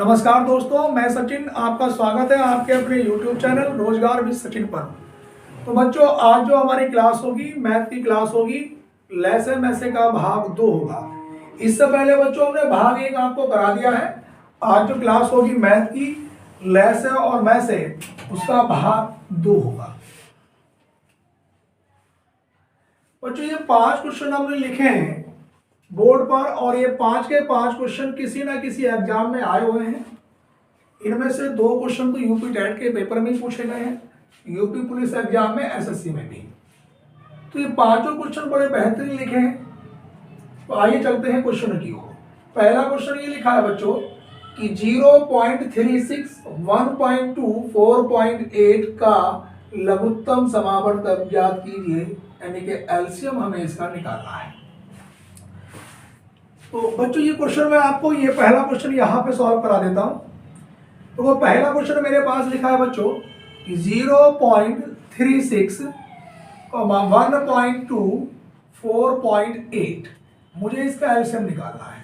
नमस्कार दोस्तों, मैं सचिन। आपका स्वागत है आपके अपने YouTube चैनल रोजगार विद सचिन पर। तो बच्चों, आज जो हमारी क्लास होगी, मैथ की क्लास होगी, लैसे मैसे का भाग 2 होगा। इससे पहले बच्चों हमने भाग 1 आपको करा दिया है। आज जो क्लास होगी मैथ की, लैसे और मैसे, उसका भाग 2 होगा। बच्चों ये 5 क्वेश्चन हमने लिखे हैं बोर्ड पर, और ये 5 के 5 क्वेश्चन किसी ना किसी एग्जाम में आए हुए हैं। इनमें से 2 क्वेश्चन तो यूपी टेट के पेपर में ही पूछे गए हैं, यूपी पुलिस एग्जाम में, एसएससी में भी। तो ये 5 क्वेश्चन बड़े बेहतरीन लिखे हैं। तो आइए चलते हैं क्वेश्चन की ओर। पहला क्वेश्चन ये लिखा है बच्चों कि 0.36, 1.2, 4.8 का लघुत्तम समावर्तक ज्ञात कीजिए, यानी कि एलसीएम हमें इसका निकालना है। तो बच्चों ये क्वेश्चन मैं आपको ये पहला क्वेश्चन यहाँ पे सॉल्व करा देता हूँ। तो वो पहला क्वेश्चन मेरे पास लिखा है बच्चों कि 0.36, 1.2, 4.8, मुझे इसका एलसीएम निकालना है।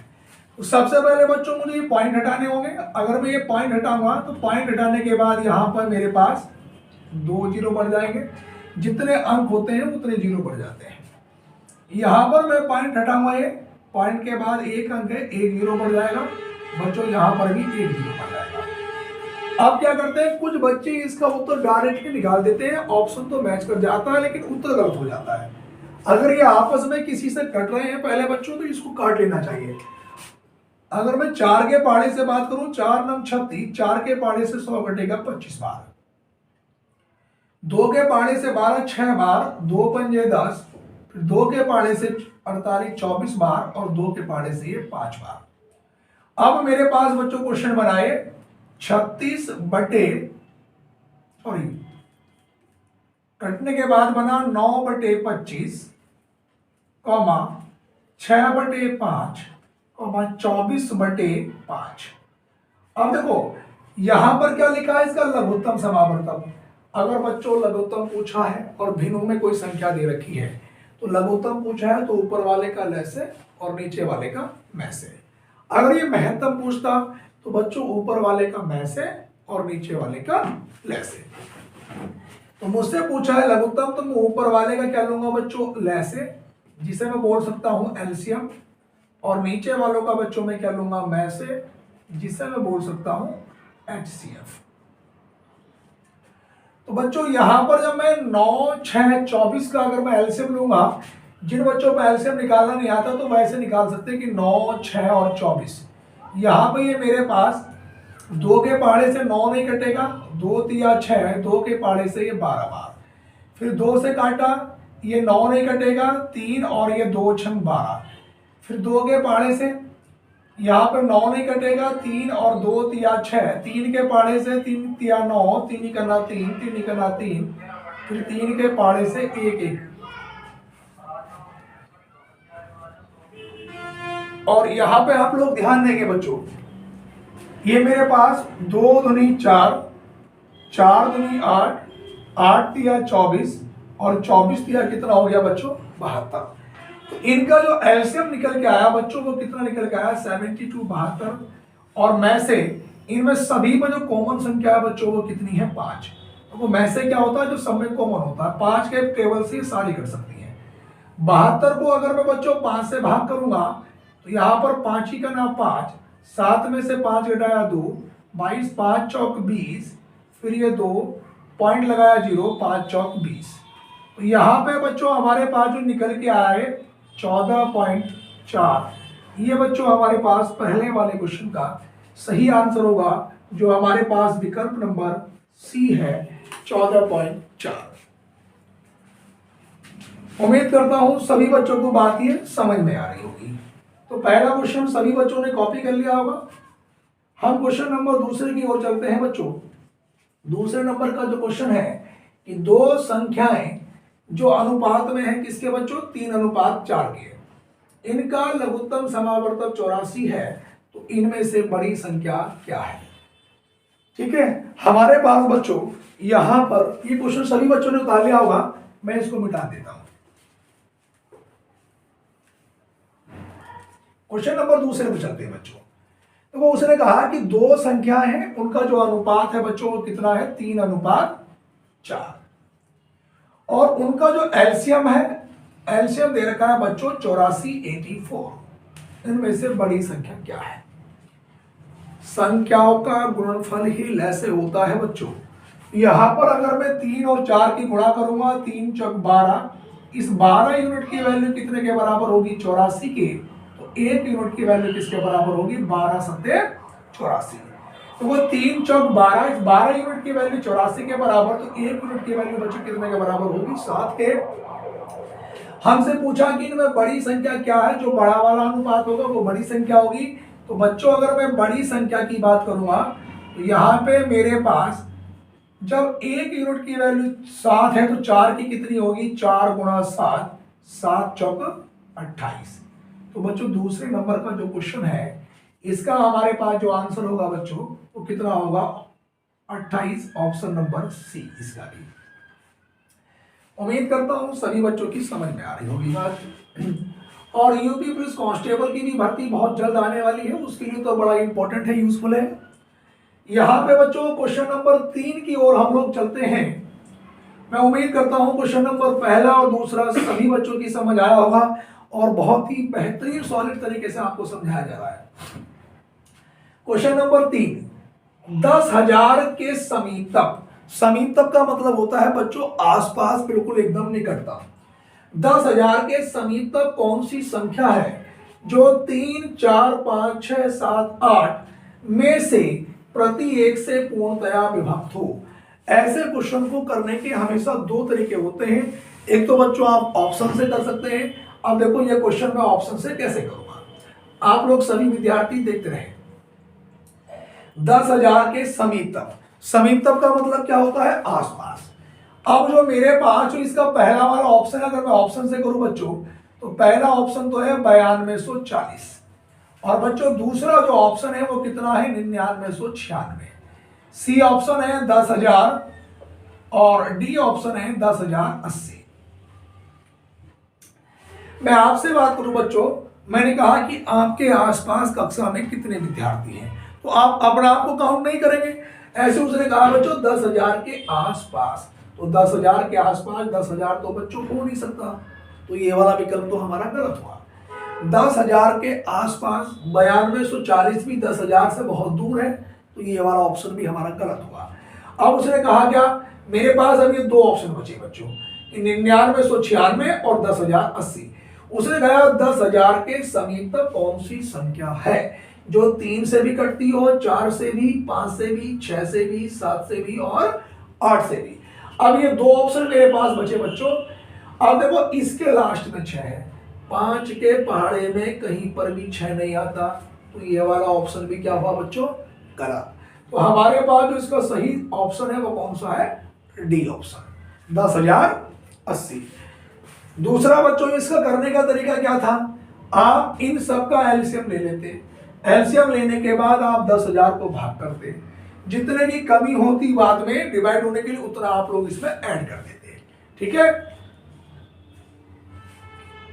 तो सबसे पहले बच्चों मुझे ये पॉइंट हटाने होंगे। अगर मैं ये पॉइंट हटाऊंगा तो पॉइंट हटाने के बाद यहाँ पर मेरे पास 2 जीरो बढ़ जाएंगे। जितने अंक होते हैं उतने जीरो बढ़ जाते हैं। यहाँ पर मैं पॉइंट हटाऊंगा, ये पॉइंट के बाद 1 अंक है, 1 जीरो बढ़ जाएगा बच्चों। यहाँ पर भी 1 जीरो बढ़ जाएगा। अब क्या करते हैं, कुछ बच्चे इसका उत्तर डायरेक्टली निकाल देते हैं, ऑप्शन तो मैच कर जाता है लेकिन उत्तर गलत हो जाता है। अगर ये आपस में किसी से कट रहे हैं पहले बच्चों, तो इसको काट लेना चाहिए। अगर मैं 4 के पाड़े से बात करूं, 4 नम 36, 4 के पाड़े से 100 कटेगा 25 बार, 2 के पाड़े से 12 6 बार, 2 पंजे 10, फिर 2 के पाड़े से 48 24 बार, और 2 के पाड़े से ये 5 बार। अब मेरे पास बच्चों क्वेश्चन बनाए 36 बटे, सॉरी कटने के बाद बना 9 बटे 25, 6 बटे 5, 24 बटे 5। अब देखो यहां पर क्या लिखा है, इसका लघुत्तम समावर्तक। अगर बच्चों लघुत्तम पूछा है और भिन्नों में कोई संख्या दे रखी है, तो लघुत्तम पूछा है तो ऊपर वाले का लैसे और नीचे वाले का मैसे। अगर ये महत्तम पूछता तो बच्चों ऊपर वाले का मैसे और नीचे वाले का लैसे। तो मुझसे पूछा है लघुत्तम, तो मैं ऊपर वाले का क्या लूंगा बच्चों, लैसे, जिसे मैं बोल सकता हूं एलसीएम, और नीचे वालों का बच्चों में क्या लूंगा, मैसे, जिसे मैं बोल सकता हूं एचसीएफ। तो बच्चों यहां पर जब मैं 9 6 24 का अगर मैं एलसीएम लूंगा, जिन बच्चों को एलसीएम निकालना नहीं आता तो वैसे निकाल सकते हैं कि 9 6 और 24। यहाँ पे ये मेरे पास 2 के पाड़े से 9 नहीं कटेगा, 2 तिया 6, 2 के पाड़े से ये 12 बार, फिर 2 से काटा, ये 9 नहीं कटेगा, 3 और ये 2 छंग 12, फिर 2 के पाड़े से यहाँ पर 9 नहीं कटेगा, 3 और 2 तिया 6, 3 के पाड़े से 3 तिया 9, 3 करना 3, 3 करना 3, फिर 3 के पाड़े से 1 1, और यहाँ पे आप लोग ध्यान देंगे बच्चों, ये मेरे पास 2 दूनी 4, 4 दूनी 8, 8 तिया 24, और 24 तिया कितना हो गया बच्चों, 72। तो इनका जो एलसीएम निकल के आया बच्चों, वो कितना निकल के आया, 72, 72। और मैं से इनमें सभी में जो कॉमन संख्या है बच्चों वो कितनी है, 5। तो वो में से क्या होता है, जो सब में कॉमन होता है, 5 के टेबल से सारी कर सकती है। 72 को अगर मैं बच्चों 5 से भाग करूंगा तो यहाँ पर 5 ही का नाम 5, 7 में से 5 घटाया 2, 22, 5 चौक 20, फिर ये 2 पॉइंट लगाया 0, 5 चौक 20। तो यहाँ पे बच्चों हमारे पास जो निकल के आया है 14.4, ये बच्चों हमारे पास पहले वाले क्वेश्चन का सही आंसर होगा, जो हमारे पास विकल्प नंबर सी है, 14.4। उम्मीद करता हूं सभी बच्चों को बात ये समझ में आ रही होगी। तो पहला क्वेश्चन सभी बच्चों ने कॉपी कर लिया होगा। हम क्वेश्चन नंबर दूसरे की ओर चलते हैं बच्चों। दूसरे नंबर का जो क्वेश्चन है कि 2 संख्याएं जो अनुपात में है किसके बच्चों, 3:4 के, इनका लघुत्तम समावर्तक 84 है, तो इनमें से बड़ी संख्या क्या है। ठीक है, हमारे पास बच्चों यहां पर ये क्वेश्चन सभी बच्चों ने उतार लिया होगा, मैं इसको मिटा देता हूं। क्वेश्चन नंबर दूसरे पे चलते हैं बच्चों। तो वो उसने कहा कि दो संख्याएं हैं, उनका जो अनुपात है बच्चों वो कितना है, 3:4, और उनका जो एलसीएम है, एलसीएम दे रखा है बच्चों 84, इनमें से बड़ी संख्या क्या है। संख्याओं का गुणनफल ही लैसे होता है बच्चों। यहां पर अगर मैं 3 और 4 की गुणा करूंगा, 3 चौक 12, इस 12 यूनिट की वैल्यू कितने के बराबर होगी, 84 के। तो 1 यूनिट की वैल्यू किसके बराबर होगी, 12 सत्ते 84। तो वो 3 चौक 12, इस 12 यूनिट की वैल्यू 84 के बराबर, तो 1 यूनिट की वैल्यू बच्चों कितने के बराबर होगी, 7 के। हमसे पूछा कि इनमें बड़ी संख्या क्या है, जो बड़ा वाला अनुपात होगा वो बड़ी संख्या होगी। तो बच्चों अगर मैं बड़ी संख्या की बात करूंगा तो यहाँ पे मेरे पास जब 1 यूनिट की वैल्यू 7 है तो 4 की कितनी होगी, 4 गुणा 7, 7 चौक 28। तो बच्चों दूसरे नंबर का जो क्वेश्चन है इसका हमारे पास जो आंसर होगा बच्चों वो कितना होगा, 28, ऑप्शन नंबर सी इसका भी। उम्मीद करता हूं सभी बच्चों की समझ में आ रही होगी बात। और यूपी पुलिस कांस्टेबल की भी भर्ती बहुत जल्द आने वाली है, उसके लिए तो बड़ा इंपॉर्टेंट है, यूजफुल है। यहाँ पे बच्चों क्वेश्चन नंबर 3 की ओर हम लोग चलते हैं। मैं उम्मीद करता हूं क्वेश्चन नंबर पहला और दूसरा सभी बच्चों की समझ आया होगा और बहुत ही बेहतरीन सॉलिड तरीके से आपको समझाया जा रहा है। क्वेश्चन नंबर 3, 10,000 के समीपतम, समीपतम का मतलब होता है बच्चों आसपास, बिल्कुल एकदम निकटता। 10,000 के समीपतम कौन सी संख्या है जो 3, 4, 5, 6, 7, 8 में से प्रति एक से पूर्णतया विभक्त हो। ऐसे क्वेश्चन को करने के हमेशा दो तरीके होते हैं। एक तो बच्चों आप ऑप्शन से कर सकते हैं। अब देखो ये क्वेश्चन मैं ऑप्शन से कैसे करूंगा, आप लोग सभी विद्यार्थी देखते रहे। 10,000 के समीपतम, समीपतम का मतलब क्या होता है, आसपास। अब जो मेरे पास जो इसका पहला वाला ऑप्शन है, अगर मैं ऑप्शन से करूं बच्चों तो पहला ऑप्शन तो है 9240, और बच्चों दूसरा जो ऑप्शन है वो कितना है, 9996। सी ऑप्शन है 10,000 और डी ऑप्शन है 10,080। मैं आपसे बात करूं बच्चों, मैंने कहा कि आपके आसपास कक्षा में कितने विद्यार्थी हैं, तो आप अपने आप को काउंट नहीं करेंगे। ऐसे उसने कहा बच्चों 10,000 के आसपास, तो 10,000 के आसपास 10,000 तो बच्चों हो नहीं सकता, तो ये वाला विकल्प तो हमारा गलत हुआ। 10,000 के आसपास 9240 भी 10,000 से बहुत दूर है, तो ये वाला ऑप्शन भी हमारा गलत हुआ। अब उसने कहा क्या, मेरे पास अब ये दो ऑप्शन बचे बच्चों, 9996 और 10,080। उसने कहा 10,000 के समीपतम कौन सी संख्या है जो 3 से भी कटती हो, 4 से भी, 5 से भी, 6 से भी, 7 से भी और 8 से भी। अब ये दो ऑप्शन मेरे पास बचे बच्चों। अब देखो इसके लास्ट में 6 है, 5 के पहाड़े में कहीं पर भी 6 नहीं आता, तो ये वाला ऑप्शन भी क्या हुआ बच्चों, गलत। तो हमारे पास जो इसका सही ऑप्शन है वो कौन सा है, डी ऑप्शन, 10,080। दूसरा बच्चों इसका करने का तरीका क्या था, आप इन सब का एलसीएम ले लेते, एलसीएम लेने के बाद आप 10,000 को भाग करते, जितने की कमी होती बाद में डिवाइड होने के लिए उतना आप लोग इसमें ऐड कर देते, ठीक है।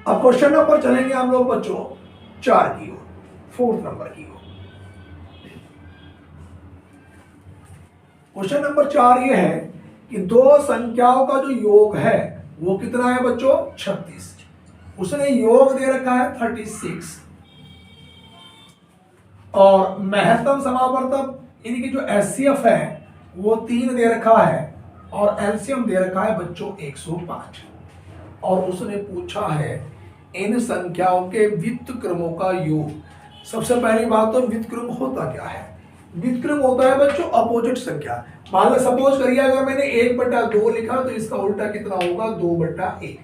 अब क्वेश्चन नंबर चलेंगे हम लोग बच्चों 4 की ओर, 4th नंबर की ओर। क्वेश्चन नंबर 4 ये है कि दो संख्याओं का जो योग है वो कितना है बच्चों, 36। उसने योग दे रखा है 36 और महत्तम समावर्तक इनकी जो एचसीएफ है वो 3 दे रखा है और एलसीएम दे रखा है बच्चों 105। और उसने पूछा है इन संख्याओं के व्युत्क्रमों का योग। सबसे पहली बात तो व्युत्क्रम होता क्या है, व्युत्क्रम होता है बच्चों अपोजिट संख्या। मान लो सपोज करिए अगर मैंने 1/2 लिखा तो इसका उल्टा कितना होगा, 2/1।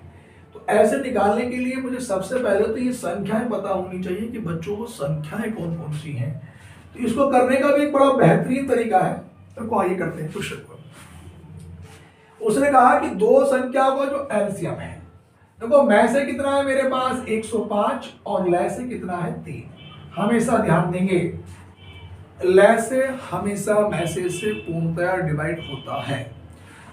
तो ऐसे निकालने के लिए मुझे सबसे पहले तो ये संख्याएं पता होनी चाहिए कि बच्चों को संख्याएं कौन कौन सी हैं। तो इसको करने का भी एक बड़ा बेहतरीन तरीका है, तो आइए करते हैं क्वेश्चन को। उसने कहा कि दो संख्याओं का जो एलसीएम है, देखो मैं से कितना है मेरे पास 105 और लय से कितना है 3। हमेशा ध्यान देंगे लय से हमेशा मैसे से पूर्णतया डिवाइड होता है।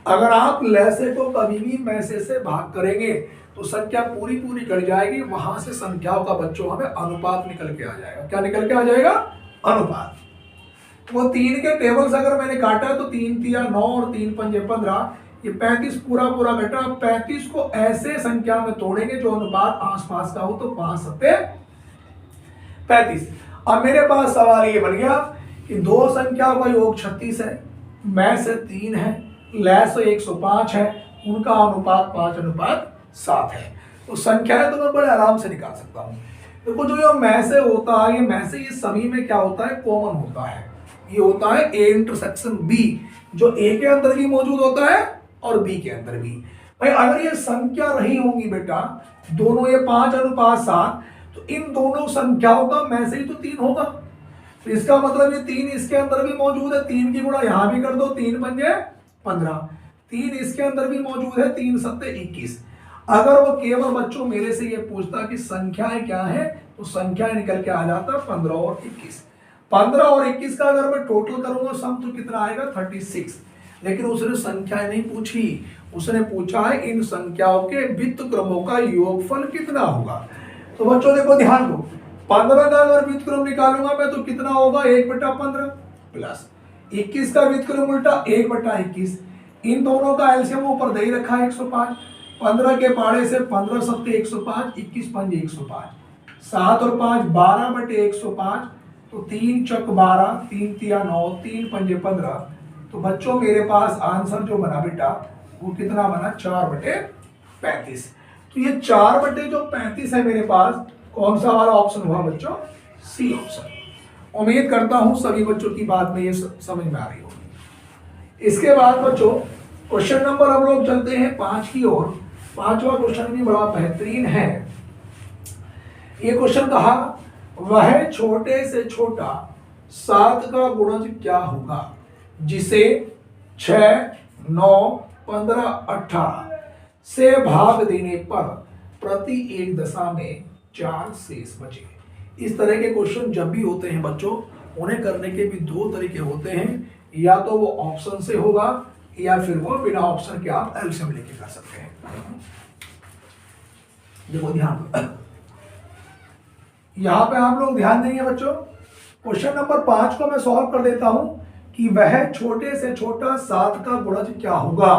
अगर आप लय से को कभी भी मैसे से भाग करेंगे तो संख्या पूरी पूरी कट जाएगी, वहां से संख्याओं का बच्चों हमें अनुपात निकल के आ जाएगा। क्या निकल के आ जाएगा, अनुपात। तो वो 3 के टेबल से अगर मैंने काटा तो 3 तिया 9 और 3 पंजे 15, ये 35 पूरा पूरा घटा। 35 को ऐसे संख्या में तोड़ेंगे जो अनुपात आसपास का हो, तो 5 सत्ते 35। अब मेरे पास सवाल ये बन गया कि दो संख्याओं का योग 36 है, में से 3 है, लय से 105 है, उनका अनुपात 5:7 है। तो संख्याएं तो मैं बड़े आराम से निकाल सकता हूं। देखो जो ये में से होता है, ये में से ये सभी में क्या होता है, कॉमन होता है। ये होता है A इंटरसेक्शन B, जो A के अंदर भी मौजूद होता है और B के अंदर भी। भाई अगर ये संख्या रही होंगी बेटा दोनों ये 5:7, तो इन दोनों संख्याओं का में से ही तो 3 होगा। तो इसका मतलब ये 3 इसके अंदर भी मौजूद है, 3 की गुणा यहां भी कर दो, 3 पंजे 15, 3 इसके अंदर भी मौजूद है, 3 सत्ते 21। अगर वो केवल बच्चों मेरे से ये पूछता कि संख्याएं क्या है, तो संख्याएं निकल के आ जाता 15 और 21। 15 और 21 का अगर मैं टोटल करूंगा सम, तो कितना आएगा 36। लेकिन उसने संख्याएं नहीं पूछी, उसने पूछा है इन संख्याओं के व्युत्क्रमों का योगफल कितना होगा। तो बच्चों देखो ध्यान दो, 15 का अगर व्युत्क्रम निकालूंगा मैं तो कितना होगा 1/15 प्लस 21 का व्युत्क्रम उल्टा 1/21। इन दोनों का एलसीएम ऊपर दे ही रखा है 105। 15 के पाड़े से 15 सत्ते 105, 21 पंजे 105, 7 और 5 12/105, तो 3 चक 12, 3 तिया 9, 3 पंजे 15। तो बच्चों मेरे पास आंसर जो बना बेटा वो कितना बना, 4/35। तो ये 4/35 है मेरे पास, कौन सा वाला ऑप्शन हुआ बच्चों, सी ऑप्शन। उम्मीद करता हूं सभी बच्चों की बात में ये समझ में आ रही होगी। इसके बाद बच्चों क्वेश्चन नंबर हम लोग चलते हैं 5 की ओर। 5वां क्वेश्चन भी बड़ा बेहतरीन है। ये क्वेश्चन कहा, वह छोटे से छोटा 7 का गुणज क्या होगा जिसे 6, 9, 15, 18 से भाग देने पर प्रति एक दशा में 4 शेष बचे। इस तरह के क्वेश्चन जब भी होते हैं बच्चों, उन्हें करने के भी 2 तरीके होते हैं, या तो वो ऑप्शन से होगा या फिर वो बिना ऑप्शन के आप एलसीएम लेके कर सकते हैं। देखो ध्यान, यहां पे आप लोग ध्यान देंगे बच्चों, क्वेश्चन नंबर 5 को मैं सॉल्व कर देता हूं कि वह छोटे से छोटा 7 का गुणज क्या होगा।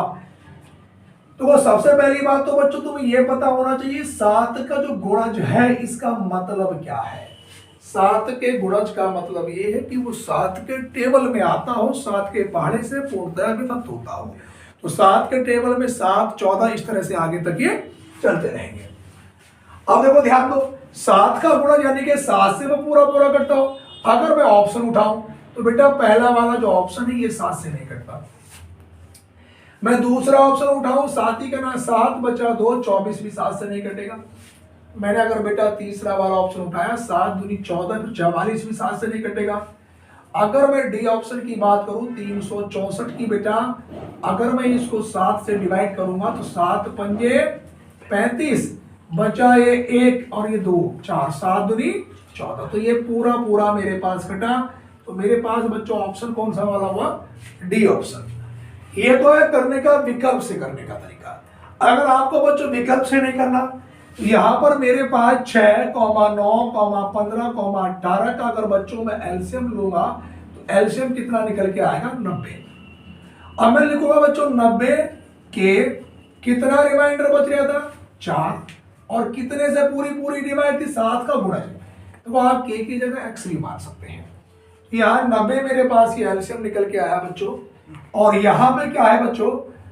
तो वो सबसे पहली बात तो बच्चों तुम्हें यह पता होना चाहिए 7 का जो गुणज है इसका मतलब क्या है। 7 के गुणज का मतलब ये है कि वो 7 के टेबल में आता हो, 7 के पहाड़े से पूर्णतः विभक्त होता हो। तो 7 के टेबल में 7, 14 इस तरह से आगे तक ये चलते रहेंगे। अब देखो ध्यान दो, 7 का गुणज यानी कि 7 से वो पूरा पूरा कटता हो। अगर मैं ऑप्शन उठाऊं तो बेटा पहला वाला जो ऑप्शन है ये 7 से नहीं कटता। मैं दूसरा ऑप्शन उठाऊं 7 ही करना, 7 बचा 2, 24 भी 7 से नहीं कटेगा। मैंने अगर बेटा तीसरा वाला ऑप्शन उठाया 7 दूनी 14, 44 भी 7 से नहीं कटेगा। अगर मैं डी ऑप्शन की बात करूं 364 की बेटा, अगर मैं इसको 7 से डिवाइड करूंगा तो 7 पंजे 35, बचा ये 1 और ये 2, 4, 7 दूनी 14। तो ये पूरा पूरा मेरे पास कटा। तो मेरे पास बच्चों ऑप्शन कौन सा वाला हुआ, डी ऑप्शन। ये तो है करने का विकल्प से करने का तरीका। अगर आपको बच्चों विकल्प से नहीं करना, तो यहां पर मेरे पास 6, 9, 15, 18 का अगर बच्चों में एलसीएम लूंगा तो एलसीएम कितना निकल के आएगा, 90। अब मैं लिखूंगा बच्चों 90 के कितना रिमाइंडर बच रहा था, 4, और कितने से पूरी पूरी डिवाइड थी, 7 का गुणज। तो आप के की जगह एक्स भी मान सकते हैं। यहाँ 90 मेरे पास ये एलसीएम निकल के आया बच्चों, और यहां पे क्या है बच्चों,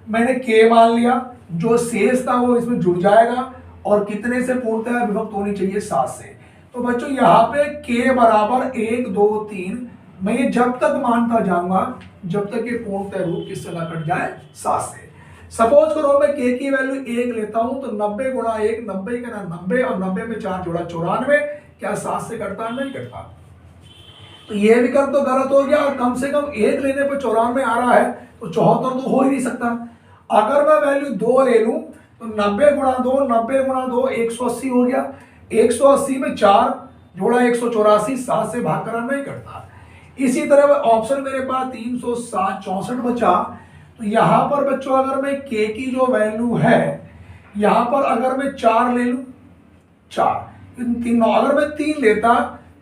मैंने के मान लिया, जो शेष था वो इसमें जुड़ जाएगा, और कितने से पूर्णतः विभक्त होनी चाहिए, 7 से। तो बच्चों यहाँ पे के बराबर 1, 2, 3, मैं ये जब तक मानता जाऊंगा जब तक ये पूर्णतः रूप किससे ना कट जाए, 7 से। सपोज करो मैं के की वैल्यू 1 लेता हूं तो 90 गुणा 1, 90 का ना 90, और 90 में 4 जोड़ा 94, क्या 7 से कटता है, नहीं कटता। तो ये विकल्प तो गलत हो गया, और कम से कम 1 लेने पर 94 आ रहा है, तो 74 तो हो ही नहीं सकता। अगर मैं वैल्यू 2 ले लूं तो 90 गुणा 2, 90 गुणा 2 180 हो गया। 180 में 4 जोड़ा 184, 7 से भाग करा नहीं करता। इसी तरह ऑप्शन मेरे पास 364 बचा। तो यहां पर बच्चों अगर मैं के की जो वैल्यू है, यहां पर अगर मैं 4 ले लूं, 4 इन तीनों, अगर मैं 3 लेता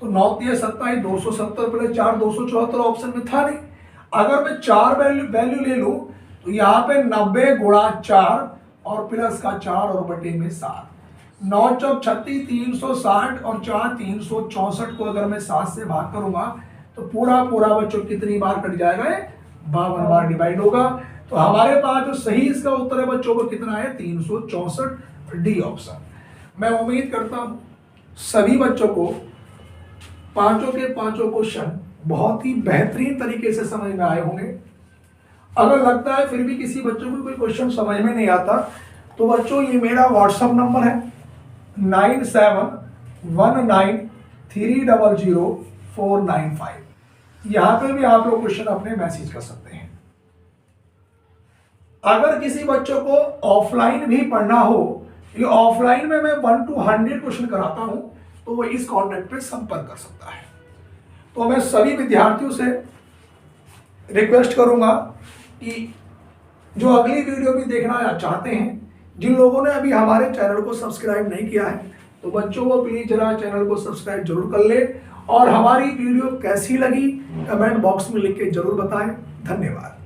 तो 9 3 27, 270 प्लस 4 274 ऑप्शन में था नहीं। अगर मैं 4 वैल्यू ले लूं तो यहाँ पे 90 गुणा 4 और प्लस का 4 और बटे में 7, 9 चौक 36, 360 और 4 364 को अगर मैं 7 से भाग करूंगा तो पूरा बच्चों कितनी बार कट जाएगा, 52 बार डिवाइड होगा। तो हमारे पास जो सही इसका उत्तर है बच्चों को कितना है, 364, डी ऑप्शन। मैं उम्मीद करता हूं सभी बच्चों को पांचों के पांचों क्वेश्चन बहुत ही बेहतरीन तरीके से समझ में आए होंगे। अगर लगता है फिर भी किसी बच्चों को कोई क्वेश्चन समझ में नहीं आता तो बच्चों ये मेरा व्हाट्सएप नंबर है 9719300495, यहाँ पे भी आप लोग क्वेश्चन अपने मैसेज कर सकते हैं। अगर किसी बच्चों को ऑफलाइन भी पढ़ना हो, ये ऑफलाइन में मैं 1 to 100 क्वेश्चन कराता हूं, तो वो इस कॉन्टैक्ट पे संपर्क कर सकता है। तो मैं सभी विद्यार्थियों से रिक्वेस्ट करूंगा कि जो अगली वीडियो भी देखना चाहते हैं, जिन लोगों ने अभी हमारे चैनल को सब्सक्राइब नहीं किया है तो बच्चों को प्लीज जरा चैनल को सब्सक्राइब जरूर कर ले और हमारी वीडियो कैसी लगी कमेंट बॉक्स में लिख के जरूर बताएं। धन्यवाद।